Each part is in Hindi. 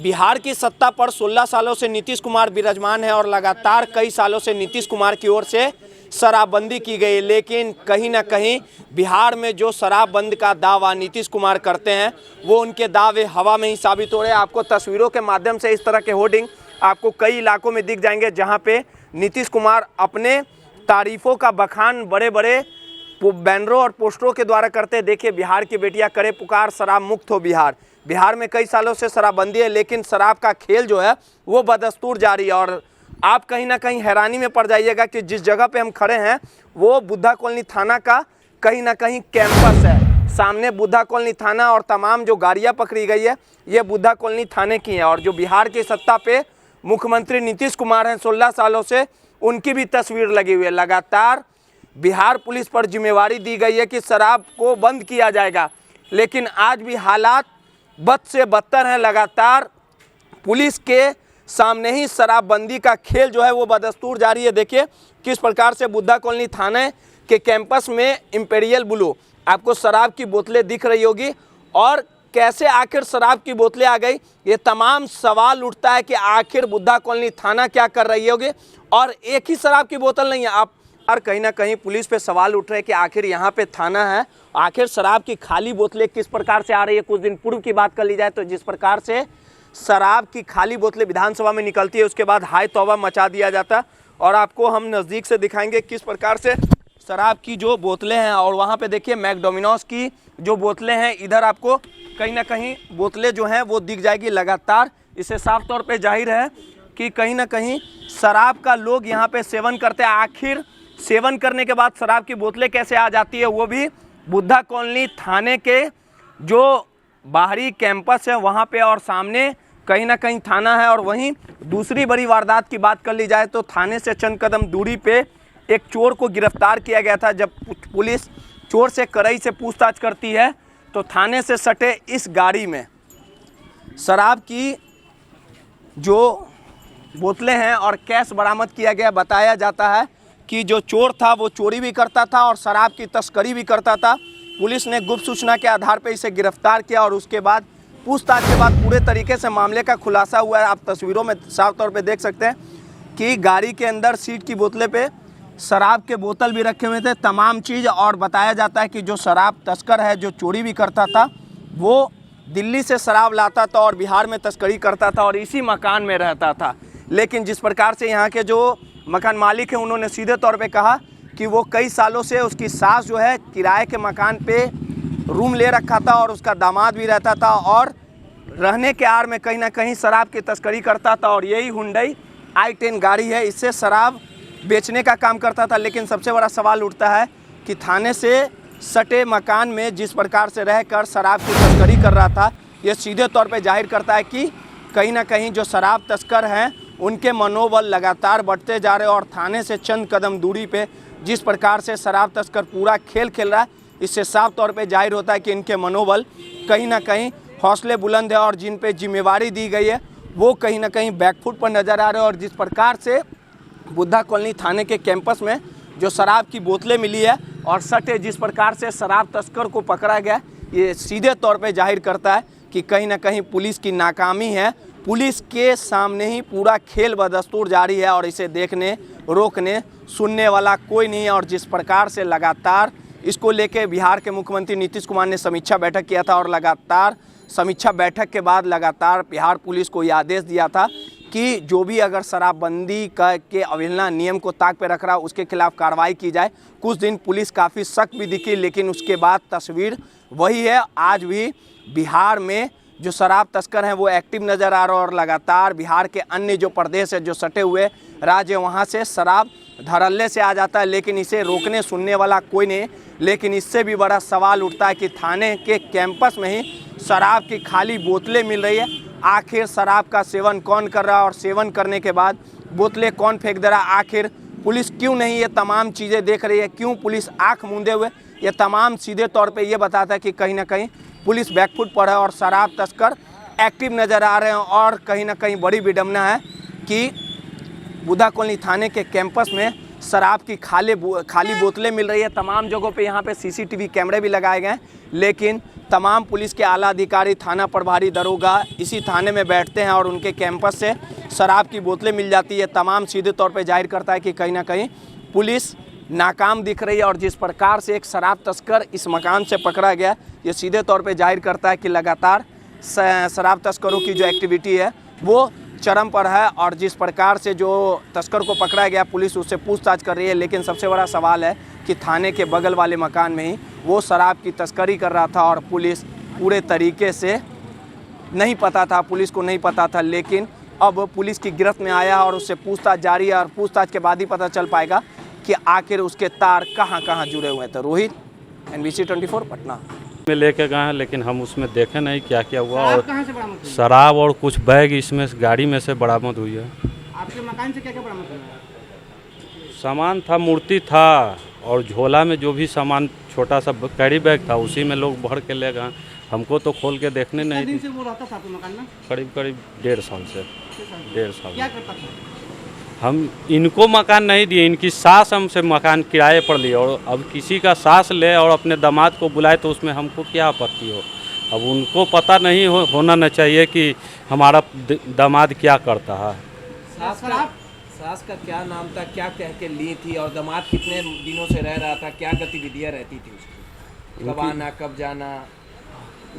बिहार की सत्ता पर 16 सालों से नीतीश कुमार विराजमान है और लगातार कई सालों से नीतीश कुमार की ओर से शराबबंदी की गई, लेकिन कहीं ना कहीं बिहार में जो शराबबंदी का दावा नीतीश कुमार करते हैं वो उनके दावे हवा में ही साबित हो रहे हैं। आपको तस्वीरों के माध्यम से इस तरह के होर्डिंग आपको कई इलाकों में दिख जाएंगे जहां पे नीतीश कुमार अपने तारीफों का बखान बड़े बड़े बैनरों और पोस्टरों के द्वारा करते हैं। देखिए, बिहार की बेटियां करे पुकार, शराब मुक्त हो बिहार। बिहार में कई सालों से शराबबंदी है, लेकिन शराब का खेल जो है वो बदस्तूर जारी है। और आप कहीं ना कहीं हैरानी में पड़ जाइएगा कि जिस जगह पे हम खड़े हैं वो बुद्धा कॉलोनी थाना का कहीं ना कहीं कैंपस है। सामने बुद्धा कॉलोनी थाना और तमाम जो गाड़ियां पकड़ी गई है ये बुद्धा कॉलोनी थाने की है। और जो बिहार की सत्ता पे मुख्यमंत्री नीतीश कुमार हैं 16 सालों से, उनकी भी तस्वीर लगी हुई है। लगातार बिहार पुलिस पर जिम्मेवारी दी गई है कि शराब को बंद किया जाएगा, लेकिन आज भी हालात बद से बदतर हैं। लगातार पुलिस के सामने ही शराबबंदी का खेल जो है वो बदस्तूर जारी है। देखिए किस प्रकार से बुद्धा कॉलोनी थाने के कैंपस में इंपीरियल ब्लू आपको शराब की बोतलें दिख रही होगी, और कैसे आखिर शराब की बोतलें आ गई, ये तमाम सवाल उठता है कि आखिर बुद्धा कॉलोनी थाना क्या कर रही होगी। और एक ही शराब की बोतल नहीं है, आप और कहीं ना कहीं पुलिस पे सवाल उठ रहे हैं कि आखिर यहाँ पे थाना है, आखिर शराब की खाली बोतलें किस प्रकार से आ रही है। कुछ दिन पूर्व की बात कर ली जाए तो जिस प्रकार से शराब की खाली बोतलें विधानसभा में निकलती है उसके बाद हाय तौबा मचा दिया जाता है। और आपको हम नज़दीक से दिखाएंगे किस प्रकार से शराब की जो बोतलें हैं। और वहाँ पे देखिए मैकडोमिनोज की जो बोतलें हैं, इधर आपको कहीं ना कहीं बोतलें जो हैं वो दिख जाएगी लगातार। इससे साफ तौर पे जाहिर है कि कहीं ना कहीं शराब का लोग यहाँ पे सेवन करते हैं। आखिर सेवन करने के बाद शराब की बोतलें कैसे आ जाती है, वो भी बुद्धा कॉलोनी थाने के जो बाहरी कैंपस है वहाँ पे, और सामने कहीं ना कहीं थाना है। और वहीं दूसरी बड़ी वारदात की बात कर ली जाए तो थाने से चंद कदम दूरी पे एक चोर को गिरफ्तार किया गया था। जब पुलिस चोर से कड़ाई से पूछताछ करती है तो थाने से सटे इस गाड़ी में शराब की जो बोतलें हैं और कैश बरामद किया गया। बताया जाता है कि जो चोर था वो चोरी भी करता था और शराब की तस्करी भी करता था। पुलिस ने गुप्त सूचना के आधार पर इसे गिरफ्तार किया और उसके बाद पूछताछ के बाद पूरे तरीके से मामले का खुलासा हुआ है। आप तस्वीरों में साफ तौर पे देख सकते हैं कि गाड़ी के अंदर सीट की बोतले पे शराब के बोतल भी रखे हुए थे, तमाम चीज़। और बताया जाता है कि जो शराब तस्कर है, जो चोरी भी करता था, वो दिल्ली से शराब लाता था और बिहार में तस्करी करता था और इसी मकान में रहता था। लेकिन जिस प्रकार से यहाँ के जो मकान मालिक हैं उन्होंने सीधे तौर पे कहा कि वो कई सालों से उसकी सास जो है किराए के मकान पे रूम ले रखा था और उसका दामाद भी रहता था और रहने के आड़ में कहीं ना कहीं शराब की तस्करी करता था। और यही हुंडई i10 गाड़ी है, इससे शराब बेचने का काम करता था। लेकिन सबसे बड़ा सवाल उठता है कि थाने से सटे मकान में जिस प्रकार से रहकर शराब की तस्करी कर रहा था, ये सीधे तौर पे जाहिर करता है कि कहीं ना कहीं जो शराब तस्कर हैं उनके मनोबल लगातार बढ़ते जा रहे हैं। और थाने से चंद कदम दूरी पे जिस प्रकार से शराब तस्कर पूरा खेल खेल रहा है, इससे साफ तौर पे जाहिर होता है कि इनके मनोबल कहीं ना कहीं हौसले बुलंद है और जिन पे जिम्मेवारी दी गई है वो कहीं ना कहीं बैकफुट पर नज़र आ रहे हैं। और जिस प्रकार से बुद्धा कॉलोनी थाने के कैंपस में जो शराब की बोतलें मिली है और सटे जिस प्रकार से शराब तस्कर को पकड़ा गया, ये सीधे तौर पे जाहिर करता है कि कहीं ना कहीं पुलिस की नाकामी है। पुलिस के सामने ही पूरा खेल बदस्तूर जारी है और इसे देखने, रोकने, सुनने वाला कोई नहीं है। और जिस प्रकार से लगातार इसको लेके बिहार के मुख्यमंत्री नीतीश कुमार ने समीक्षा बैठक किया था और लगातार समीक्षा बैठक के बाद लगातार बिहार पुलिस को यह आदेश दिया था कि जो भी अगर शराबबंदी के अवहेलना नियम को ताक पे रख रहा है उसके खिलाफ कार्रवाई की जाए। कुछ दिन पुलिस काफ़ी सख्त भी दिखी, लेकिन उसके बाद तस्वीर वही है। आज भी बिहार में जो शराब तस्कर हैं वो एक्टिव नज़र आ रहे हैं और लगातार बिहार के अन्य जो प्रदेश है, जो सटे हुए राज्य, वहाँ से शराब धड़ल्ले से आ जाता है, लेकिन इसे रोकने सुनने वाला कोई नहीं। लेकिन इससे भी बड़ा सवाल उठता है कि थाने के कैंपस में ही शराब की खाली बोतलें मिल रही है। आखिर शराब का सेवन कौन कर रहा है और सेवन करने के बाद बोतलें कौन फेंक दे रहा है? आखिर पुलिस क्यों नहीं ये तमाम चीज़ें देख रही है? क्यों पुलिस आँख मूंदे हुए? ये तमाम सीधे तौर पे ये बताता है कि कहीं ना कहीं पुलिस बैकफुट पर है और शराब तस्कर एक्टिव नज़र आ रहे हैं। और कहीं ना कहीं बड़ी विडंबना है कि बुद्धा कॉलोनी थाने के कैंपस में शराब की खाली बोतलें मिल रही है। तमाम जगहों पे यहाँ पे सीसीटीवी कैमरे भी लगाए गए हैं, लेकिन तमाम पुलिस के आला अधिकारी, थाना प्रभारी, दरोगा इसी थाने में बैठते हैं और उनके कैंपस से शराब की बोतलें मिल जाती है। तमाम सीधे तौर पे जाहिर करता है कि कहीं ना कहीं पुलिस नाकाम दिख रही है। और जिस प्रकार से एक शराब तस्कर इस मकान से पकड़ा गया, ये सीधे तौर पे जाहिर करता है कि लगातार शराब तस्करों की जो एक्टिविटी है वो चरम पर है। और जिस प्रकार से जो तस्कर को पकड़ा गया, पुलिस उससे पूछताछ कर रही है, लेकिन सबसे बड़ा सवाल है कि थाने के बगल वाले मकान में ही वो शराब की तस्करी कर रहा था और पुलिस पूरे तरीके से नहीं पता था, पुलिस को नहीं पता था। लेकिन अब पुलिस की गिरफ्त में आया और उससे पूछताछ जारी है और पूछताछ के बाद ही पता चल पाएगा कि आखिर उसके तार कहाँ कहाँ जुड़े हुए थे। रोहित, NBC 24 पटना में लेके गए हैं, लेकिन हम उसमें देखे नहीं क्या क्या हुआ। और कहाँ से बरामद हुई? शराब और कुछ बैग इसमें गाड़ी में से बरामद हुई है। आपके मकान से क्या क्या बरामद हुआ? सामान था, मूर्ति था और झोला में जो भी सामान छोटा सा कैरी बैग था उसी में लोग भर के ले गए। हमको तो खोल के देखने कितने नहीं दिन दी। से वो रहता था आपके मकान में? करीब 1.5 साल से। 1.5 साल। क्या करता था? हम इनको मकान नहीं दिए, इनकी सास हमसे मकान किराए पर लिए और अब किसी का सास ले और अपने दामाद को बुलाए तो उसमें हमको क्या आपत्ति हो। अब उनको पता नहीं होना न चाहिए कि हमारा दामाद क्या करता है। सास का क्या नाम था, क्या कह के ली थी, और दामाद कितने दिनों से रह रहा था, क्या गतिविधियाँ रहती थी उसकी, कब आना कब जाना?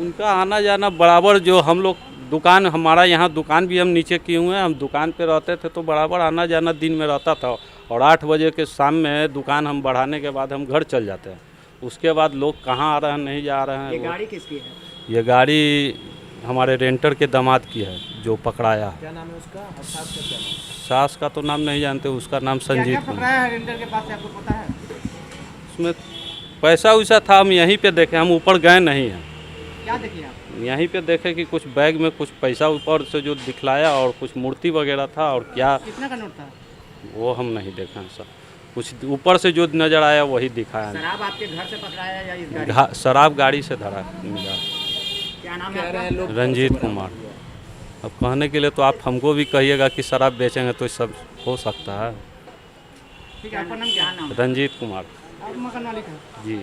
उनका आना जाना बराबर, जो हम लोग दुकान, हमारा यहाँ दुकान भी हम नीचे किए हुए हैं, हम दुकान पे रहते थे तो बराबर आना जाना दिन में रहता था। और 8 बजे के शाम में दुकान हम बढ़ाने के बाद हम घर चल जाते हैं। उसके बाद लोग कहाँ आ रहे हैं नहीं जा रहे हैं। ये गाड़ी किसकी है? ये गाड़ी हमारे रेंटर के दामाद की है जो पकड़ाया है। क्या नाम है उसका? सास का क्या नाम? सास का तो नाम नहीं जानते, उसका नाम संजीत क्या पकड़ाया है रेंटर के पास से, आपको पता है? उसमें पैसा वैसा था, हम यहीं पे देखे, हम ऊपर गए नहीं हैं। क्या देखिए आप? यहीं पे देखे कि कुछ बैग में कुछ पैसा ऊपर से जो दिखलाया और कुछ मूर्ति वगैरह था और क्या, कितना का नोट था? वो हम नहीं देखे हैं सर। कुछ ऊपर से जो नज़र आया वही दिखाया। शराब आपके घर से पकड़ाया या इस गाड़ी? शराब गाड़ी से धरा मिला। क्या नाम है आपका? रंजीत कुमार। अब कहने के लिए तो आप हमको भी कहिएगा कि शराब बेचेंगे तो सब हो सकता है। ठीक है, आपका नाम क्या? नाम रंजीत कुमार आप मकान मालिक हैं? जी।